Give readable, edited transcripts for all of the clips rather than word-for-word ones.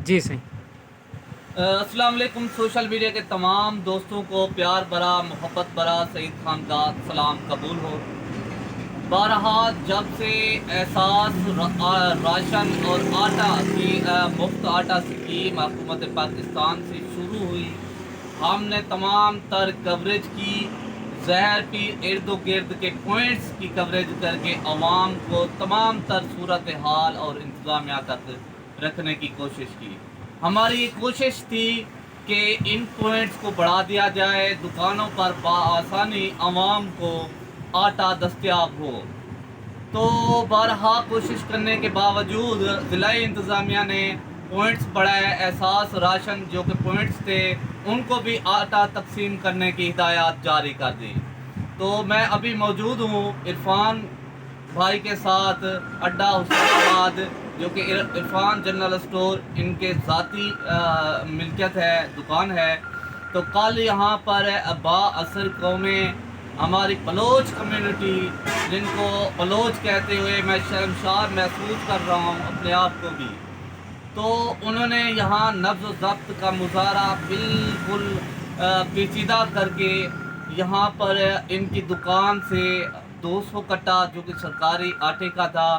جی صحیح. अस्सलाम वालेकुम सोशल मीडिया के तमाम दोस्तों को प्यार भरा मोहब्बत भरा सईद खान का सलाम कबूल हो। बारहा जब से एहसास राशन और आटा की मुफ्त आटा स्कीम हुकूमत पाकिस्तान से शुरू हुई, हमने तमाम तर कवरेज की, जहर की इर्द गिर्द के पॉइंट्स की कवरेज करके अवाम को तमाम तर सूरत हाल और इंतज़ामिया तक रखने की कोशिश की। हमारी कोशिश थी कि इन पॉइंट्स को बढ़ा दिया जाए, दुकानों पर बआसानी अवाम को आटा दस्तयाब हो। तो बारहा कोशिश करने के बावजूद ज़िला इंतज़ामिया ने पॉइंट्स बढ़ाए, एहसास राशन जो कि पॉइंट्स थे उनको भी आटा तकसीम करने की हिदायत जारी कर दी। तो मैं अभी मौजूद हूँ इरफान भाई के साथ अड्डा हुसैनाबाद, जो कि इरफान जनरल स्टोर इनके ज़ाती मिल्कियत है, दुकान है। तो कल यहाँ पर बाअसर कौमें, हमारी बलोच कम्युनिटी, जिनको बलोच कहते हुए मैं शर्मसार महसूस कर रहा हूँ अपने आप को भी, तो उन्होंने यहाँ नब्ज़ व ज़ब्त का मुजाहरा बिल्कुल पेचीदा करके यहाँ पर इनकी दुकान से 200 कट्टा जो कि सरकारी आटे का था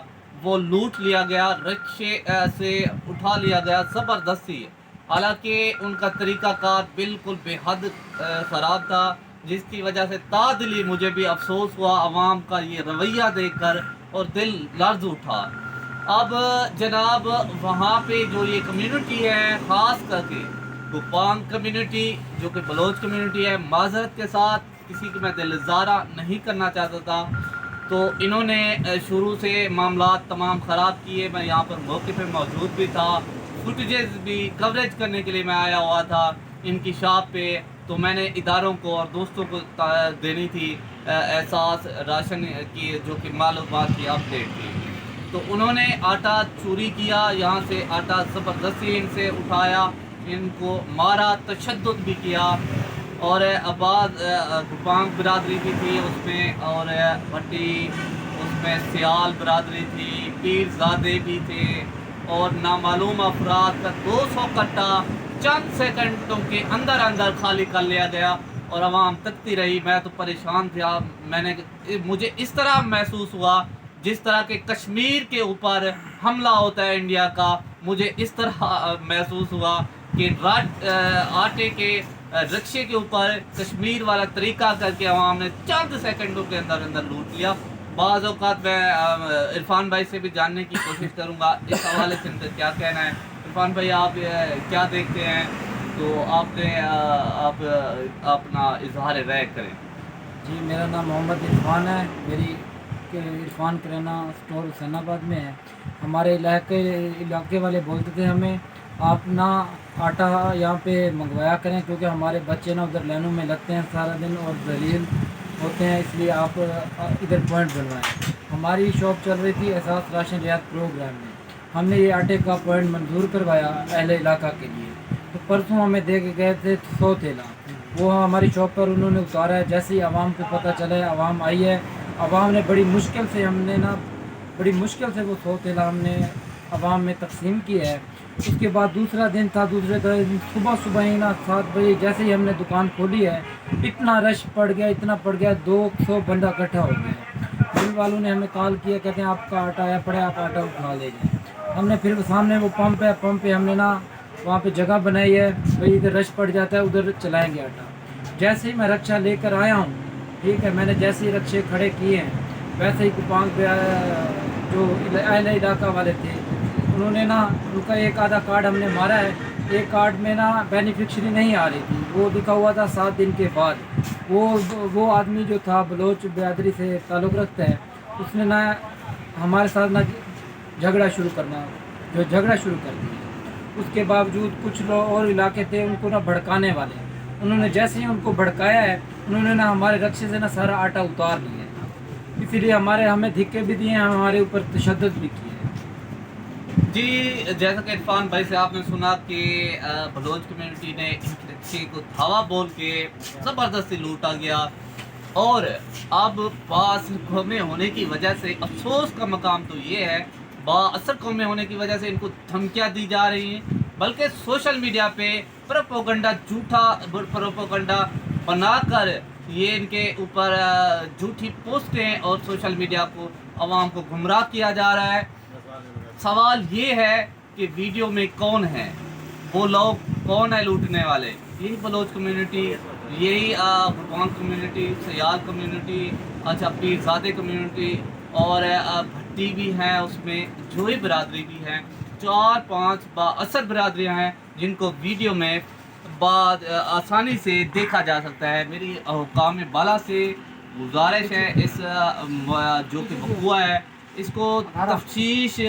वो लूट लिया गया, रिक्शे से उठा लिया गया ज़बरदस्ती। हालांकि उनका तरीक़ाकार बिल्कुल बेहद ख़राब था, जिसकी वजह से तादिली मुझे भी अफसोस हुआ अवाम का ये रवैया देखकर और दिल लर्ज़ उठा। अब जनाब वहाँ पे जो ये कम्युनिटी है, ख़ास करके गुपांग कम्युनिटी जो कि बलोच कम्युनिटी है, माज़रत के साथ किसी की मैं दिलज़ारा नहीं करना चाहता था, तो इन्होंने शुरू से मामलात तमाम ख़राब किए। मैं यहाँ पर मौके पे मौजूद भी था, फुटेजेस भी कवरेज करने के लिए मैं आया हुआ था इनकी शॉप पे। तो मैंने इदारों को और दोस्तों को देनी थी एहसास राशन की जो कि मालूमात की अपडेट थी। तो उन्होंने आटा चोरी किया, यहाँ से आटा ज़बरदस्ती इनसे उठाया, इनको मारा, तशद्दुद भी किया। और आबाद गुपांग बिरादरी भी थी उसमें, और भट्टी उसमें सियाल बिरादरी थी, पीरज़ादे भी थे, और नामालूम अफराद का 200 कट्टा चंद सेकंडों के अंदर अंदर खाली कर लिया गया और आवाम तकती रही। मैं तो परेशान था। मुझे इस तरह महसूस हुआ जिस तरह के कश्मीर के ऊपर हमला होता है इंडिया का, मुझे इस तरह महसूस हुआ कि आटे के रिक्शे के ऊपर कश्मीर वाला तरीका करके अवाम ने चंद सेकंडों के अंदर अंदर लूट लिया। बाज़ औक़ात मैं इरफान भाई से भी जानने की कोशिश करूँगा इस हवाले से इनका क्या कहना है। इरफान भाई, आप क्या देखते हैं, तो आप अपना इजहार राय करें। जी, मेरा नाम मोहम्मद इरफान है। मेरी इरफान किराना स्टोर हुसैनाबाद में है। हमारे इलाके वाले बोलते थे हमें आप ना आटा यहाँ पे मंगवाया करें, क्योंकि हमारे बच्चे ना उधर लाइनों में लगते हैं सारा दिन और जलील होते हैं, इसलिए आप इधर पॉइंट बनवाएं। हमारी शॉप चल रही थी एहसास राशन रियायत प्रोग्राम में, हमने ये आटे का पॉइंट मंजूर करवाया अहले इलाका के लिए। तो परसों हमें दे के गए थे 100 थैला, वो हमारी शॉप पर उन्होंने उतारा है। जैसे ही आवाम को पता चला है, आवाम आई है, आवाम ने बड़ी मुश्किल से वो 100 थैला हमने आवाम में तकसीम किया है। उसके बाद दूसरा दिन था, दूसरे दिन सुबह ही ना 7 बजे जैसे ही हमने दुकान खोली है, इतना रश पड़ गया 200 बंदा इकट्ठा हो गया। मिल वालों ने हमें कॉल किया, कहते हैं आपका आटा आया पड़ा है, आप आटा उठा ले जाएँ। हमने फिर सामने वो पंप पे हमने ना वहाँ पे जगह बनाई है, भाई इधर रश पड़ जाता है, उधर चलाएँगे आटा। जैसे ही मैं रक्षा लेकर आया हूँ, ठीक है, मैंने जैसे ही रक्षे खड़े किए हैं, वैसे ही कुपांग पे जो अहले इलाका वाले थे उन्होंने ना उनका एक आधा कार्ड हमने मारा है। एक कार्ड में ना बेनिफिशरी नहीं आ रही थी, वो लिखा हुआ था 7 दिन के बाद। वो आदमी जो था बलोच बिरादरी से ताल्लुक़ रखता है, उसने ना हमारे साथ ना झगड़ा शुरू कर दिया। उसके बावजूद कुछ लोग और इलाके थे उनको ना भड़काने वाले, उन्होंने जैसे ही उनको भड़काया है, उन्होंने ना हमारे रक्शे से ना सारा आटा उतार लिया है। इसीलिए हमें धिक्के भी दिए हैं, हमारे ऊपर तशद्दुद भी किए हैं। जी, जैसा कि इरफान भाई से आपने सुना कि बलोच कम्युनिटी ने इनके रिक्शे को धावा बोल के ज़बरदस्ती लूटा गया, और अब बाअसर कौमें होने की वजह से अफसोस का मकाम तो ये है, बाअसर कौमें होने की वजह से इनको धमकियाँ दी जा रही हैं, बल्कि सोशल मीडिया पे प्रोपोगंडा, झूठा प्रोपोगंडा बनाकर ये इनके ऊपर झूठी पोस्टें और सोशल मीडिया को आवाम को गुमराह किया जा रहा है। सवाल ये है कि वीडियो में कौन है, वो लोग कौन है लूटने वाले? यही बलोच कम्युनिटी, यही भगवान कम्युनिटी, सयाल कम्युनिटी, अच्छा पीरजादे कम्युनिटी और भट्टी भी हैं, उसमें जोई बरादरी भी हैं। 4-5 बाअसर बरादरियाँ हैं जिनको वीडियो में बाद आसानी से देखा जा सकता है। मेरी हुकाम बाला से गुजारिश है, इस जो कि वक़ुआ है इसको तफ्तीश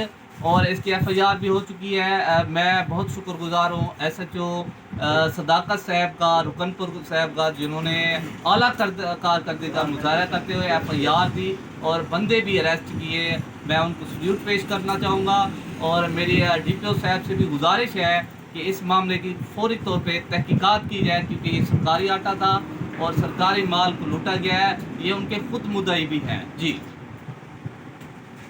और इसकी FIR भी हो चुकी है। मैं बहुत शुक्रगुजार हूँ SHO सदाकत साहब का, रुकनपुर साहब का, जिन्होंने आला कारकर्दगी का मुजाहरा करते हुए FIR दी और बंदे भी अरेस्ट किए। मैं उनको सल्यूट पेश करना चाहूँगा और मेरी DPO साहब से भी गुजारिश है कि इस मामले की फौरी तौर पे तहकीकात की जाए, क्योंकि ये सरकारी आटा था और सरकारी माल को लूटा गया है। ये उनके खुद मुद्दई भी हैं। जी।